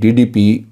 DDP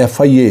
FIA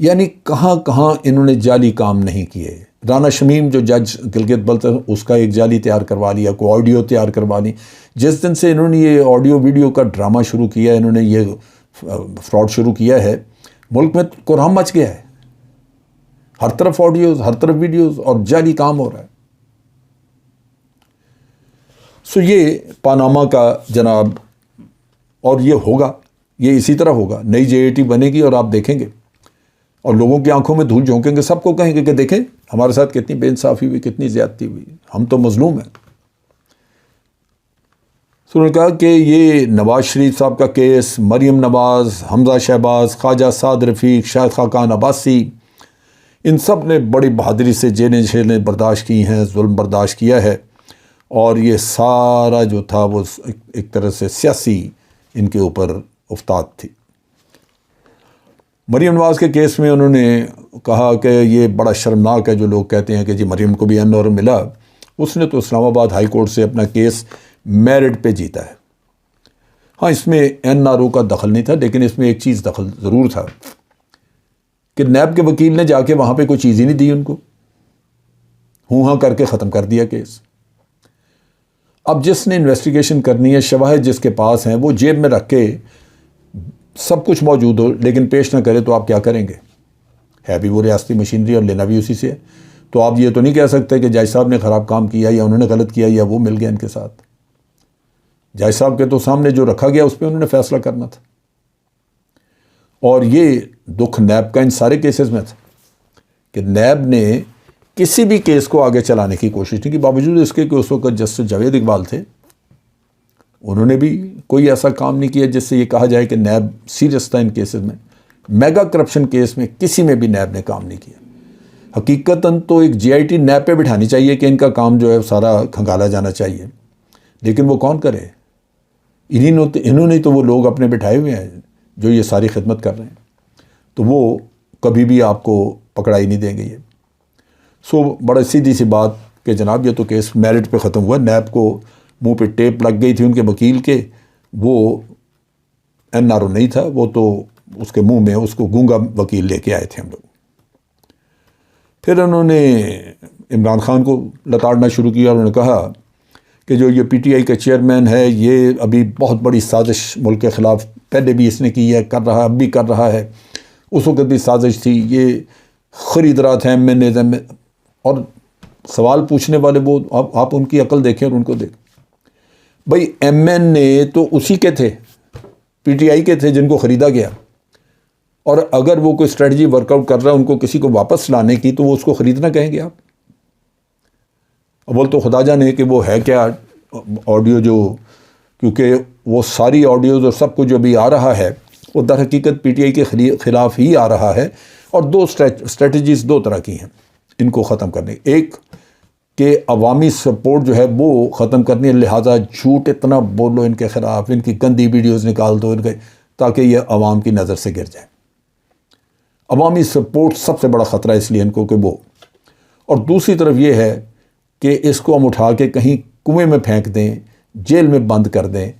یعنی کہاں کہاں انہوں نے جعلی کام نہیں کیے. رانا شمیم جو جج گلگت بلتستان، اس کا ایک جعلی تیار کروا لیا، کوئی آڈیو تیار کروا لی. جس دن سے انہوں نے یہ آڈیو ویڈیو کا ڈرامہ شروع کیا، انہوں نے یہ فراڈ شروع کیا ہے، ملک میں قرآن مچ گیا ہے. ہر طرف آڈیوز، ہر طرف ویڈیوز، اور جعلی کام ہو رہا ہے. سو یہ پاناما کا جناب، اور یہ ہوگا، یہ اسی طرح ہوگا. نئی JIT بنے گی اور آپ دیکھیں گے، اور لوگوں کی آنکھوں میں دھول جھونکیں گے، سب کو کہیں گے کہ دیکھیں ہمارے ساتھ کتنی بے انصافی ہوئی، کتنی زیادتی ہوئی، ہم تو مظلوم ہیں. تو انہوں نے کہا کہ یہ نواز شریف صاحب کا کیس، مریم نواز، حمزہ شہباز، خواجہ سعد رفیق، شاہد خاقان عباسی، ان سب نے بڑی بہادری سے جیلیں شیلیں برداشت کی ہیں، ظلم برداشت کیا ہے، اور یہ سارا جو تھا وہ ایک طرح سے سیاسی ان کے اوپر افتاد تھی. مریم نواز کے کیس میں انہوں نے کہا کہ یہ بڑا شرمناک ہے جو لوگ کہتے ہیں کہ جی مریم کو بھی NR ملا. اس نے تو اسلام آباد ہائی کورٹ سے اپنا کیس میرٹ پہ جیتا ہے. ہاں، اس میں NRO کا دخل نہیں تھا، لیکن اس میں ایک چیز دخل ضرور تھا کہ نیب کے وکیل نے جا کے وہاں پہ کوئی چیز ہی نہیں دی ان کو، ہوں ہاں کر کے ختم کر دیا کیس. اب جس نے انویسٹیگیشن کرنی ہے، شواہد جس کے پاس ہیں، وہ جیب میں رکھ کے سب کچھ موجود ہو لیکن پیش نہ کرے تو آپ کیا کریں گے؟ ہے بھی وہ ریاستی مشینری اور لینا بھی اسی سے ہے. تو آپ یہ تو نہیں کہہ سکتے کہ جج صاحب نے خراب کام کیا یا انہوں نے غلط کیا یا وہ مل گیا ان کے ساتھ. جج صاحب کے تو سامنے جو رکھا گیا اس پہ انہوں نے فیصلہ کرنا تھا. اور یہ دکھ نیب کا ان سارے کیسز میں تھا کہ نیب نے کسی بھی کیس کو آگے چلانے کی کوشش نہیں کی، باوجود اس کے کہ اس وقت جسٹس جاوید اقبال تھے. انہوں نے بھی کوئی ایسا کام نہیں کیا جس سے یہ کہا جائے کہ نیب سیریس تھا ان کیسز میں. میگا کرپشن کیس میں کسی میں بھی نیب نے کام نہیں کیا. حقیقتاً تو ایک JIT نیب پہ بٹھانی چاہیے کہ ان کا کام جو ہے سارا کھنگالا جانا چاہیے، لیکن وہ کون کرے؟ انہوں نے تو وہ لوگ اپنے بٹھائے ہوئے ہیں جو یہ ساری خدمت کر رہے ہیں، تو وہ کبھی بھی آپ کو پکڑائی نہیں دیں گے. یہ سو بڑا سیدھی سی بات کہ جناب یہ تو کیس میرٹ پہ ختم ہوا. نیب کو منہ پہ ٹیپ لگ گئی تھی ان کے وکیل کے، وہ NRO نہیں تھا، وہ تو اس کے منہ میں اس کو گونگا وکیل لے کے آئے تھے ہم لوگ. پھر انہوں نے عمران خان کو لتاڑنا شروع کیا اور انہوں نے کہا کہ جو یہ PTI کا چیئرمین ہے یہ ابھی بہت بڑی سازش ملک کے خلاف پہلے بھی اس نے کی ہے، کر رہا ہے، اب بھی کر رہا ہے، اس وقت بھی سازش تھی، یہ خرید رہا تھا MNA. اور سوال پوچھنے والے وہ آپ ان کی عقل دیکھیں اور ان کو دیکھیں. بھائی MNA تو اسی کے تھے، PTI کے تھے جن کو خریدا گیا، اور اگر وہ کوئی اسٹریٹجی ورک آؤٹ کر رہا ہے ان کو کسی کو واپس لانے کی تو وہ اس کو خریدنا کہیں گے آپ؟ اول تو خدا جانے کہ وہ ہے کیا آڈیو، جو کیونکہ وہ ساری آڈیوز اور سب کچھ جو بھی آ رہا ہے وہ در حقیقت PTI کے خلاف ہی آ رہا ہے. اور دو اسٹریٹجیز دو طرح کی ہیں ان کو ختم کرنے. ایک کہ عوامی سپورٹ جو ہے وہ ختم کرنی ہے، لہٰذا جھوٹ اتنا بولو ان کے خلاف، ان کی گندی ویڈیوز نکال دو ان کے، تاکہ یہ عوام کی نظر سے گر جائے. عوامی سپورٹ سب سے بڑا خطرہ ہے اس لیے ان کو کہ وہ، اور دوسری طرف یہ ہے کہ اس کو ہم اٹھا کے کہیں کنویں میں پھینک دیں، جیل میں بند کر دیں،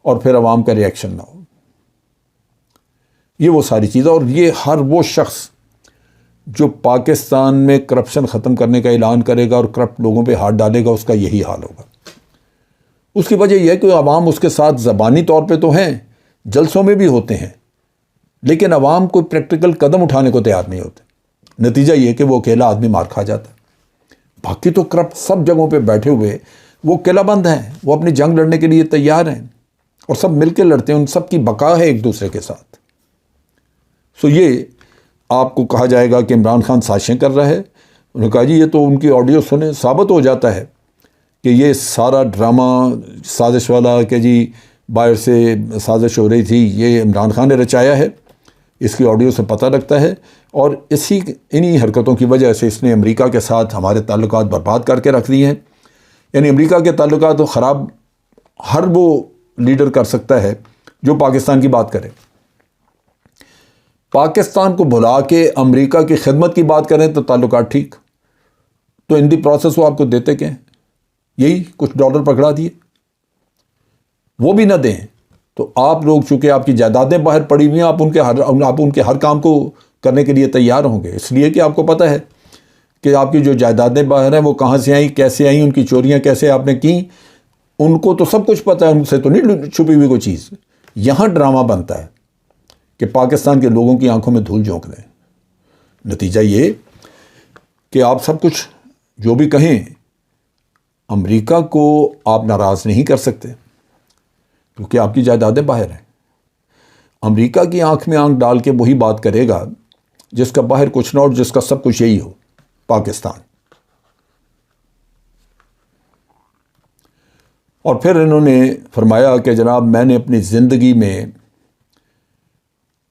اور پھر عوام کا ریئیکشن نہ ہو. یہ وہ ساری چیزیں، اور یہ ہر وہ شخص جو پاکستان میں کرپشن ختم کرنے کا اعلان کرے گا اور کرپٹ لوگوں پہ ہاتھ ڈالے گا، اس کا یہی حال ہوگا. اس کی وجہ یہ ہے کہ عوام اس کے ساتھ زبانی طور پہ تو ہیں، جلسوں میں بھی ہوتے ہیں، لیکن عوام کوئی پریکٹیکل قدم اٹھانے کو تیار نہیں ہوتے. نتیجہ یہ کہ وہ اکیلا آدمی مار کھا جاتا ہے. باقی تو کرپٹ سب جگہوں پہ بیٹھے ہوئے وہ قلعہ بند ہیں، وہ اپنی جنگ لڑنے کے لیے تیار ہیں اور سب مل کے لڑتے ہیں، ان سب کی بقا ہے ایک دوسرے کے ساتھ. سو یہ آپ کو کہا جائے گا کہ عمران خان سازشیں کر رہا ہے. انہوں نے کہا جی یہ تو ان کی آڈیو سنیں، ثابت ہو جاتا ہے کہ یہ سارا ڈرامہ سازش والا کہ جی باہر سے سازش ہو رہی تھی، یہ عمران خان نے رچایا ہے. اس کی آڈیو سے پتہ لگتا ہے، اور انہی حرکتوں کی وجہ سے اس نے امریکہ کے ساتھ ہمارے تعلقات برباد کر کے رکھ دیے ہیں. یعنی امریکہ کے تعلقات تو خراب ہر وہ لیڈر کر سکتا ہے جو پاکستان کی بات کرے. پاکستان کو بھلا کے امریکہ کی خدمت کی بات کریں تو تعلقات ٹھیک، تو ان دی پروسیس وہ آپ کو دیتے کیا ہیں؟ یہی کچھ ڈالر پکڑا دیے، وہ بھی نہ دیں تو آپ لوگ چونکہ آپ کی جائیدادیں باہر پڑی ہوئی ہیں، آپ ان کے ہر کام کو کرنے کے لیے تیار ہوں گے، اس لیے کہ آپ کو پتہ ہے کہ آپ کی جو جائیدادیں باہر ہیں وہ کہاں سے آئیں، کیسے آئیں، ان کی چوریاں کیسے آپ نے کی، ان کو تو سب کچھ پتہ ہے، ان سے تو نہیں چھپی ہوئی کوئی چیز۔ یہاں ڈرامہ بنتا ہے کہ پاکستان کے لوگوں کی آنکھوں میں دھول جھونک دیں۔ نتیجہ یہ کہ آپ سب کچھ جو بھی کہیں، امریکہ کو آپ ناراض نہیں کر سکتے کیونکہ آپ کی جائیدادیں باہر ہیں۔ امریکہ کی آنکھ میں آنکھ ڈال کے وہی بات کرے گا جس کا باہر کچھ نہ اور جس کا سب کچھ یہی ہو، پاکستان۔ اور پھر انہوں نے فرمایا کہ جناب میں نے اپنی زندگی میں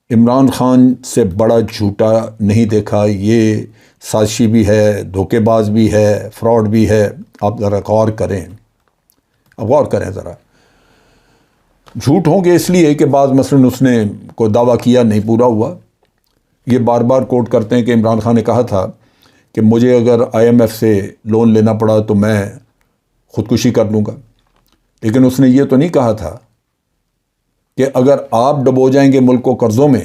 عمران خان سے بڑا جھوٹا نہیں دیکھا، یہ سازشی بھی ہے، دھوکے باز بھی ہے، فراڈ بھی ہے۔ آپ ذرا غور کریں، اب غور کریں ذرا۔ جھوٹ ہوں گے اس لیے کہ بعض مثلاً اس نے کوئی دعویٰ کیا نہیں پورا ہوا۔ یہ بار بار کوٹ کرتے ہیں کہ عمران خان نے کہا تھا کہ مجھے اگر IMF سے لون لینا پڑا تو میں خودکشی کر لوں گا، لیکن اس نے یہ تو نہیں کہا تھا کہ اگر آپ ڈبو جائیں گے ملک کو قرضوں میں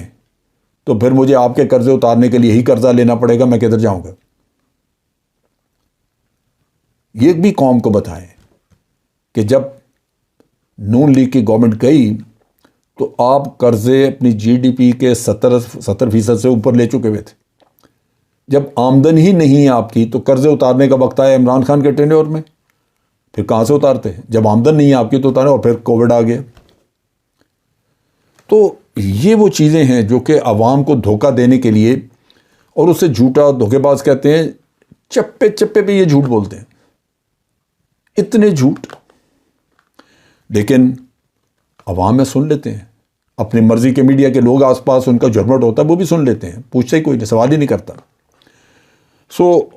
تو پھر مجھے آپ کے قرضے اتارنے کے لیے ہی قرضہ لینا پڑے گا، میں کدھر جاؤں گا۔ یہ بھی قوم کو بتائیں کہ جب نون لیگ کی گورنمنٹ گئی تو آپ قرضے اپنی GDP کے 70% سے اوپر لے چکے ہوئے تھے۔ جب آمدن ہی نہیں ہے آپ کی تو قرضے اتارنے کا وقت آیا عمران خان کے ٹینیور میں، پھر کہاں سے اتارتے ہیں؟ جب آمدن نہیں ہے آپ کی تو اتارے، اور پھر کووڈ آ گیا۔ تو یہ وہ چیزیں ہیں جو کہ عوام کو دھوکہ دینے کے لیے، اور اسے جھوٹا دھوکے باز کہتے ہیں، چپے چپے پہ یہ جھوٹ بولتے ہیں، اتنے جھوٹ، لیکن عوام میں سن لیتے ہیں۔ اپنی مرضی کے میڈیا کے لوگ آس پاس ان کا جھرمٹ ہوتا ہے وہ بھی سن لیتے ہیں، پوچھتے ہی کوئی نہیں، سوال ہی نہیں کرتا۔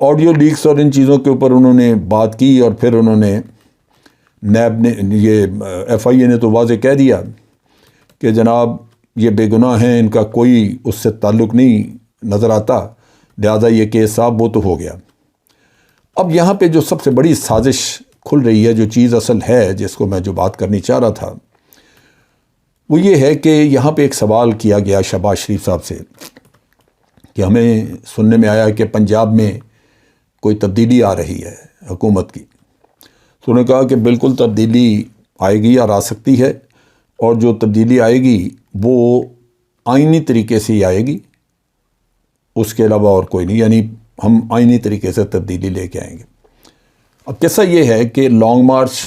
آڈیو لیکس اور ان چیزوں کے اوپر انہوں نے بات کی، اور پھر انہوں نے نیب نے یہ FIA نے تو واضح کہہ دیا کہ جناب یہ بے گناہ ہیں، ان کا کوئی اس سے تعلق نہیں نظر آتا، لہذا یہ کیس صاحب وہ تو ہو گیا۔ اب یہاں پہ جو سب سے بڑی سازش کھل رہی ہے، جو چیز اصل ہے جس کو میں جو بات کرنی چاہ رہا تھا، وہ یہ ہے کہ یہاں پہ ایک سوال کیا گیا شہباز شریف صاحب سے کہ ہمیں سننے میں آیا کہ پنجاب میں کوئی تبدیلی آ رہی ہے حکومت کی۔ تو انہوں نے کہا کہ بالکل تبدیلی آئے گی اور آ سکتی ہے، اور جو تبدیلی آئے گی وہ آئینی طریقے سے ہی آئے گی، اس کے علاوہ اور کوئی نہیں، یعنی ہم آئینی طریقے سے تبدیلی لے کے آئیں گے۔ اب قصہ یہ ہے کہ لانگ مارچ،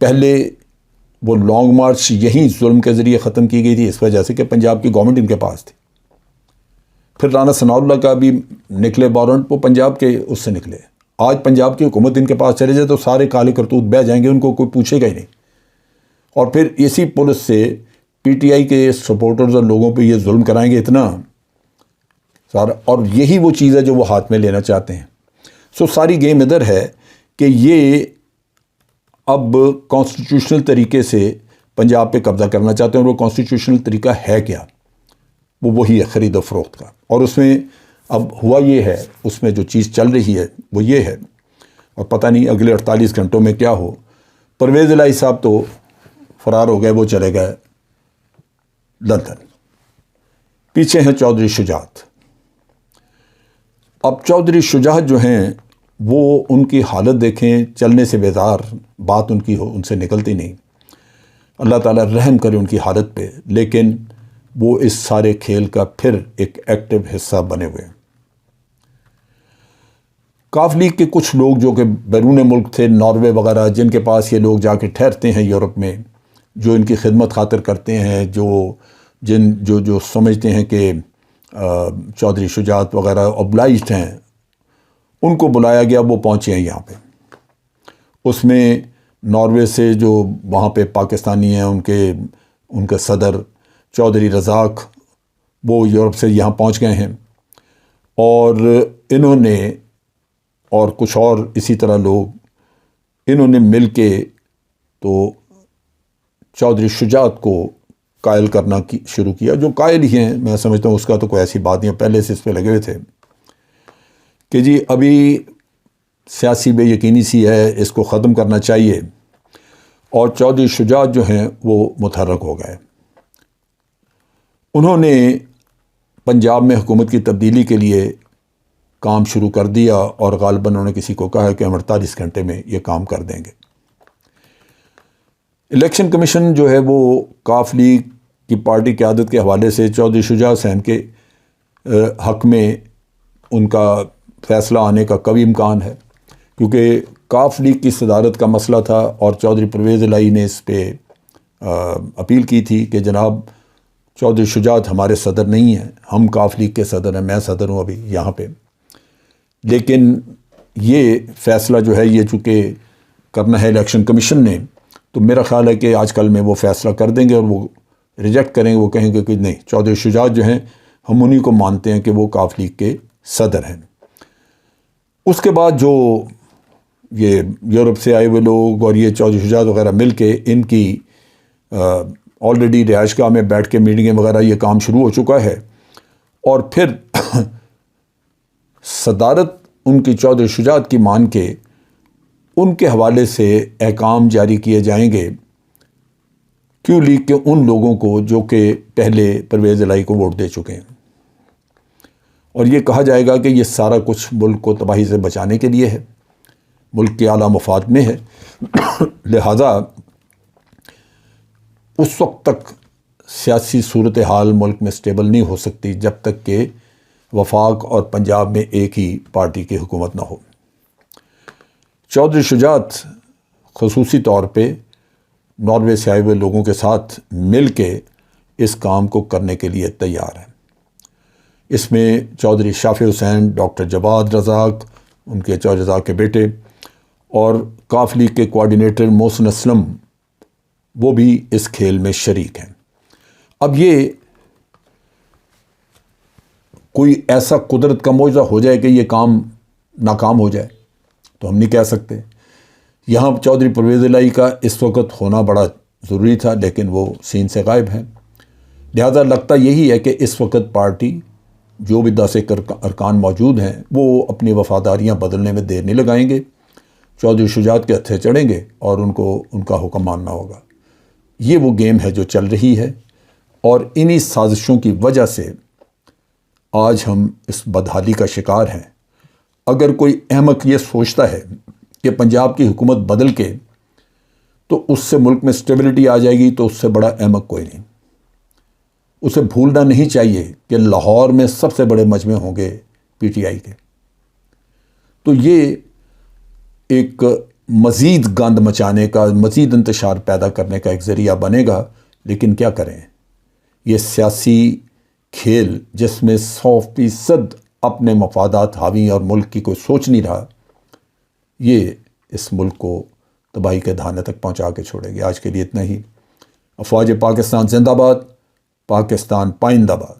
پہلے وہ لانگ مارچ یہیں ظلم کے ذریعے ختم کی گئی تھی، اس وجہ سے کہ پنجاب کی گورنمنٹ ان کے پاس تھی۔ پھر رانا ثناء اللہ کا بھی نکلے وارنٹ، وہ پنجاب کے اس سے نکلے۔ آج پنجاب کی حکومت ان کے پاس چلے جائے تو سارے کالے کرتوت بہہ جائیں گے، ان کو کوئی پوچھے گا ہی نہیں۔ اور پھر اسی پولیس سے PTI کے سپورٹرز اور لوگوں پہ یہ ظلم کرائیں گے اتنا سارا، اور یہی وہ چیز ہے جو وہ ہاتھ میں لینا چاہتے ہیں۔ ساری گیم ادھر ہے کہ یہ اب کانسٹیٹیوشنل طریقے سے پنجاب پہ قبضہ کرنا چاہتے ہیں، اور وہ کانسٹیٹیوشنل طریقہ ہے کیا؟ وہ وہی ہے خرید و فروخت کا۔ اور اس میں اب ہوا یہ ہے، اس میں جو چیز چل رہی ہے وہ یہ ہے، اور پتہ نہیں اگلے 48 گھنٹوں میں کیا ہو۔ پرویز الہی صاحب تو فرار ہو گئے، وہ چلے گئے لندن۔ پیچھے ہیں چودھری شجاعت۔ اب چودھری شجاعت جو ہیں وہ ان کی حالت دیکھیں، چلنے سے بیزار، بات ان کی ان سے نکلتی نہیں۔ اللہ تعالیٰ رحم کرے ان کی حالت پہ، لیکن وہ اس سارے کھیل کا پھر ایک ایکٹیو حصہ بنے ہوئے ہیں۔ کاف لیگ کے کچھ لوگ جو کہ بیرون ملک تھے، ناروے وغیرہ، جن کے پاس یہ لوگ جا کے ٹھہرتے ہیں یورپ میں، جو ان کی خدمت خاطر کرتے ہیں، جو سمجھتے ہیں کہ چودھری شجاعت وغیرہ obliged ہیں، ان کو بلایا گیا، وہ پہنچے ہیں یہاں پہ۔ اس میں ناروے سے جو وہاں پہ پاکستانی ہیں، ان کے صدر چودھری رزاق، وہ یورپ سے یہاں پہنچ گئے ہیں، اور انہوں نے اور کچھ اور اسی طرح لوگ، انہوں نے مل کے تو چودھری شجاعت کو قائل کرنا شروع کیا، جو قائل ہی ہیں، میں سمجھتا ہوں اس کا تو کوئی ایسی بات نہیں ہے، پہلے سے اس پہ لگے ہوئے تھے کہ جی ابھی سیاسی بے یقینی سی ہے، اس کو ختم کرنا چاہیے، اور چودھری شجاعت جو ہیں وہ متحرک ہو گئے۔ انہوں نے پنجاب میں حکومت کی تبدیلی کے لیے کام شروع کر دیا اور غالباً انہوں نے کسی کو کہا کہ ہم 48 گھنٹے میں یہ کام کر دیں گے۔ الیکشن کمیشن جو ہے وہ کاف لیگ کی پارٹی قیادت کے حوالے سے چودھری شجاع حسین کے حق میں ان کا فیصلہ آنے کا قوی امکان ہے، کیونکہ کاف لیگ کی صدارت کا مسئلہ تھا اور چودھری پرویز الہی نے اس پہ اپیل کی تھی کہ جناب چودھری شجاعت ہمارے صدر نہیں ہیں، ہم کاف لیگ کے صدر ہیں، میں صدر ہوں ابھی یہاں پہ۔ لیکن یہ فیصلہ جو ہے یہ چونکہ کرنا ہے الیکشن کمیشن نے، تو میرا خیال ہے کہ آج کل میں وہ فیصلہ کر دیں گے اور وہ ریجیکٹ کریں گے، وہ کہیں گے کہ نہیں، چودھری شجاعت جو ہیں ہم انہی کو مانتے ہیں کہ وہ کاف لیگ کے صدر ہیں۔ اس کے بعد جو یہ یورپ سے آئے ہوئے لوگ اور یہ چودھری شجاعت وغیرہ مل کے ان کی آلریڈی رہائش گاہ میں بیٹھ کے میٹنگیں وغیرہ یہ کام شروع ہو چکا ہے، اور پھر صدارت ان کی چودھری شجاعت کی مان کے ان کے حوالے سے احکام جاری کیے جائیں گے کیو لیگ کے ان لوگوں کو جو کہ پہلے پرویز الہی کو ووٹ دے چکے ہیں، اور یہ کہا جائے گا کہ یہ سارا کچھ ملک کو تباہی سے بچانے کے لیے ہے، ملک کے اعلیٰ مفاد میں ہے، لہذا اس وقت تک سیاسی صورتحال ملک میں سٹیبل نہیں ہو سکتی جب تک کہ وفاق اور پنجاب میں ایک ہی پارٹی کی حکومت نہ ہو۔ چودھری شجاعت خصوصی طور پہ ناروے سے آئے ہوئے لوگوں کے ساتھ مل کے اس کام کو کرنے کے لیے تیار ہیں۔ اس میں چودھری شافع حسین، ڈاکٹر جواد رزاق، ان کے چودھری رزاق کے بیٹے، اور کاف لیگ کے کوآرڈینیٹر محسن اسلم، وہ بھی اس کھیل میں شریک ہیں۔ اب یہ کوئی ایسا قدرت کا معجزہ ہو جائے کہ یہ کام ناکام ہو جائے تو ہم نہیں کہہ سکتے۔ یہاں چودھری پرویز الہی کا اس وقت ہونا بڑا ضروری تھا، لیکن وہ سین سے غائب ہیں، لہذا لگتا یہی ہے کہ اس وقت پارٹی جو بھی 10 ارکان موجود ہیں وہ اپنی وفاداریاں بدلنے میں دیر نہیں لگائیں گے، چودھری شجاعت کے ہتھے چڑھیں گے اور ان کو ان کا حکم ماننا ہوگا۔ یہ وہ گیم ہے جو چل رہی ہے، اور انہی سازشوں کی وجہ سے آج ہم اس بدحالی کا شکار ہیں۔ اگر کوئی احمق یہ سوچتا ہے کہ پنجاب کی حکومت بدل کے تو اس سے ملک میں سٹیبلٹی آ جائے گی، تو اس سے بڑا احمق کوئی نہیں۔ اسے بھولنا نہیں چاہیے کہ لاہور میں سب سے بڑے مجمع ہوں گے پی ٹی آئی کے، تو یہ ایک مزید گند مچانے کا، مزید انتشار پیدا کرنے کا ایک ذریعہ بنے گا۔ لیکن کیا کریں، یہ سیاسی کھیل جس میں 100% اپنے مفادات حاوی اور ملک کی کوئی سوچ نہیں رہا، یہ اس ملک کو تباہی کے دہانے تک پہنچا کے چھوڑے گی۔ آج کے لیے اتنا ہی۔ افواج پاکستان زندہ باد، پاکستان پائندہ باد۔